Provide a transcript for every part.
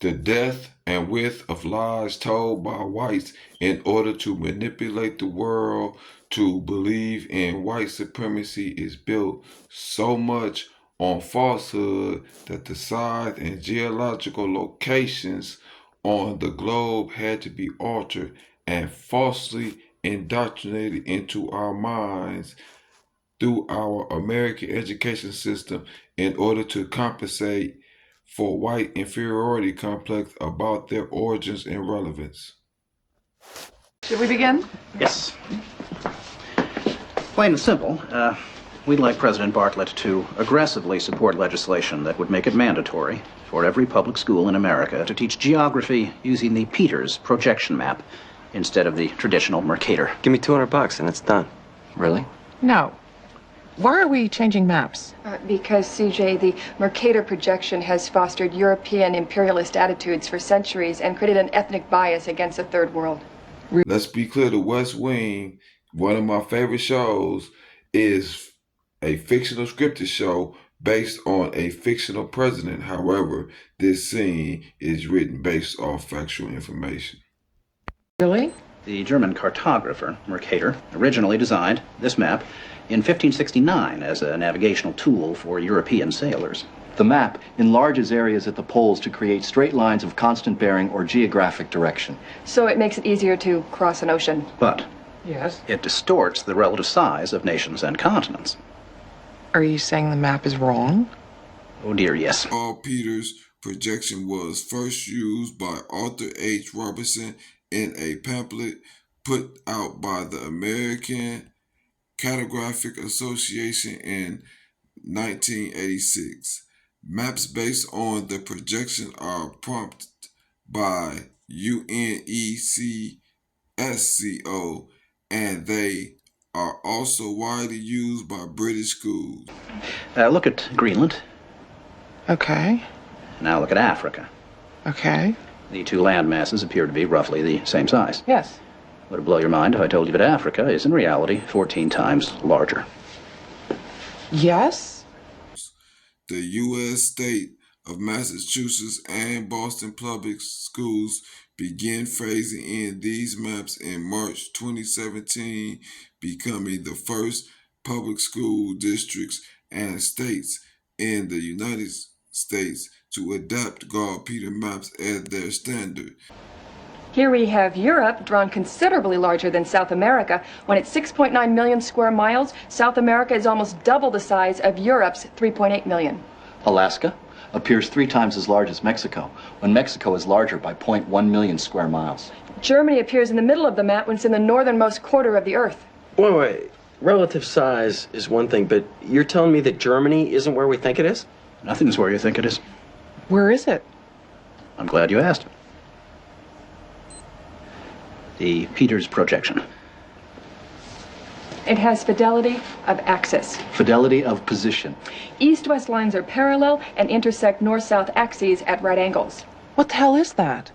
The depth and width of lies told by whites in order to manipulate the world to believe in white supremacy is built so much on falsehood that the size and geological locations on the globe had to be altered and falsely indoctrinated into our minds through our American education system in order to compensate for white inferiority complex about their origins and relevance. Should we begin? Yes. Plain and simple, we'd like President Bartlett to aggressively support legislation that would make it mandatory for every public school in America to teach geography using the Peters projection map instead of the traditional Mercator. Give me $200 and it's done. Really? No. Why are we changing maps? Because, CJ, the Mercator projection has fostered European imperialist attitudes for centuries and created an ethnic bias against the Third World. Let's be clear, The West Wing, one of my favorite shows, is a fictional scripted show based on a fictional president. However, this scene is written based off factual information. Really? The German cartographer, Mercator, originally designed this map in 1569 as a navigational tool for European sailors. The map enlarges areas at the poles to create straight lines of constant bearing or geographic direction. So it makes it easier to cross an ocean. But Yes. it distorts the relative size of nations and continents. Are you saying the map is wrong? Oh dear, yes. Paul Peters' projection was first used by Arthur H. Robertson in a pamphlet put out by the American Cartographic Association in 1986. Maps based on the projection are prompted by UNESCO, and they are also widely used by British schools. Look at Greenland. Okay. Now look at Africa. Okay. The two land masses appear to be roughly the same size. Yes. Would it blow your mind if I told you that Africa is in reality 14 times larger? Yes? The U.S. state of Massachusetts and Boston Public Schools began phasing in these maps in March 2017, becoming the first public school districts and states in the United States to adopt Gall-Peter maps as their standard. Here we have Europe, drawn considerably larger than South America. When it's 6.9 million square miles, South America is almost double the size of Europe's 3.8 million. Alaska appears 3 times as large as Mexico, when Mexico is larger by 0.1 million square miles. Germany appears in the middle of the map when it's in the northernmost quarter of the Earth. Wait. Relative size is one thing, but you're telling me that Germany isn't where we think it is? Nothing's where you think it is. Where is it? I'm glad you asked. The Peters projection. It has fidelity of axis. Fidelity of position. East-west lines are parallel and intersect north-south axes at right angles. What the hell is that?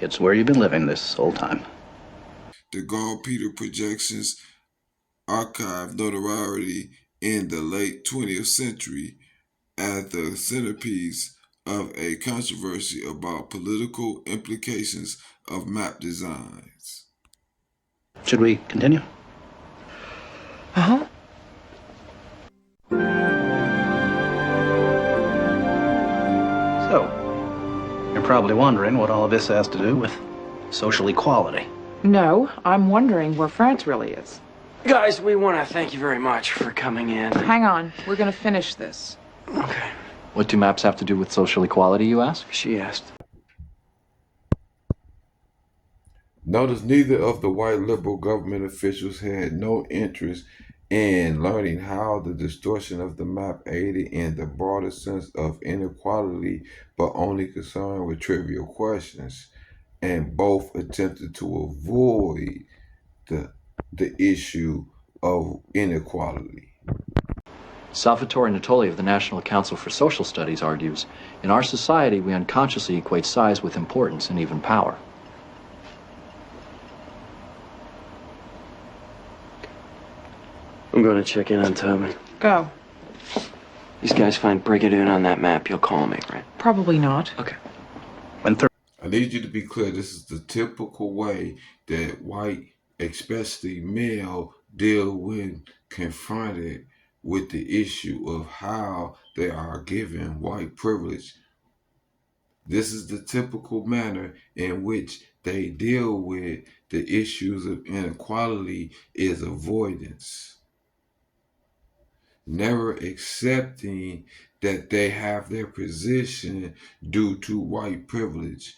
It's where you've been living this whole time. The Gall-Peter projections archived notoriety in the late 20th century as the centerpiece of a controversy about political implications of map designs. Should we continue? Uh-huh. So, you're probably wondering what all of this has to do with social equality. No, I'm wondering where France really is. Guys, we want to thank you very much for coming in. Hang on. We're going to finish this. Okay. What do maps have to do with social equality, you ask? She asked. Notice neither of the white liberal government officials had no interest in learning how the distortion of the map aided in the broader sense of inequality, but only concerned with trivial questions, and both attempted to avoid the issue of inequality. Salvatore Natoli of the National Council for Social Studies argues, in our society we unconsciously equate size with importance and even power. I'm going to check in on Tommy. Go. These guys find Brigadoon on that map. You'll call me, right? Probably not. Okay. When I need you to be clear. This is the typical way that white, especially male, deal when confronted with the issue of how they are given white privilege. This is the typical manner in which they deal with the issues of inequality is avoidance. Never accepting that they have their position due to white privilege.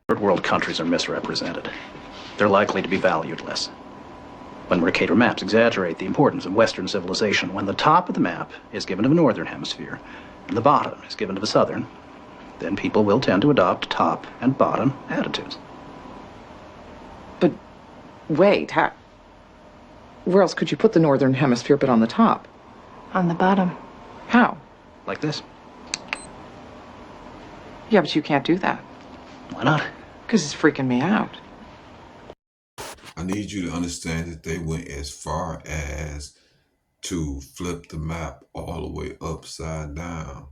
third world countries are misrepresented, they're likely to be valued less. When Mercator maps exaggerate the importance of Western civilization, when the top of the map is given to the Northern Hemisphere and the bottom is given to the Southern, then people will tend to adopt top and bottom attitudes. But wait, where else could you put the Northern Hemisphere but on the top? On the bottom. How? Like this. Yeah, but you can't do that. Why not? Because it's freaking me out. I need you to understand that they went as far as to flip the map all the way upside down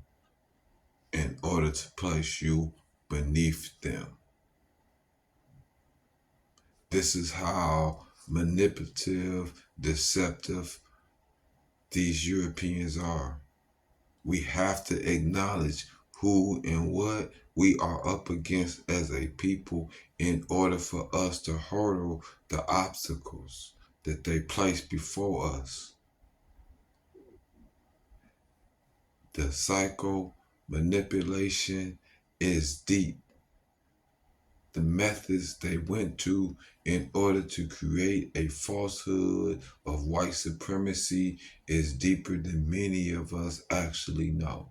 in order to place you beneath them. This is how manipulative, deceptive these Europeans are. We have to acknowledge who and what we are up against as a people in order for us to hurdle the obstacles that they place before us. The cycle manipulation is deep. The methods they went to in order to create a falsehood of white supremacy is deeper than many of us actually know.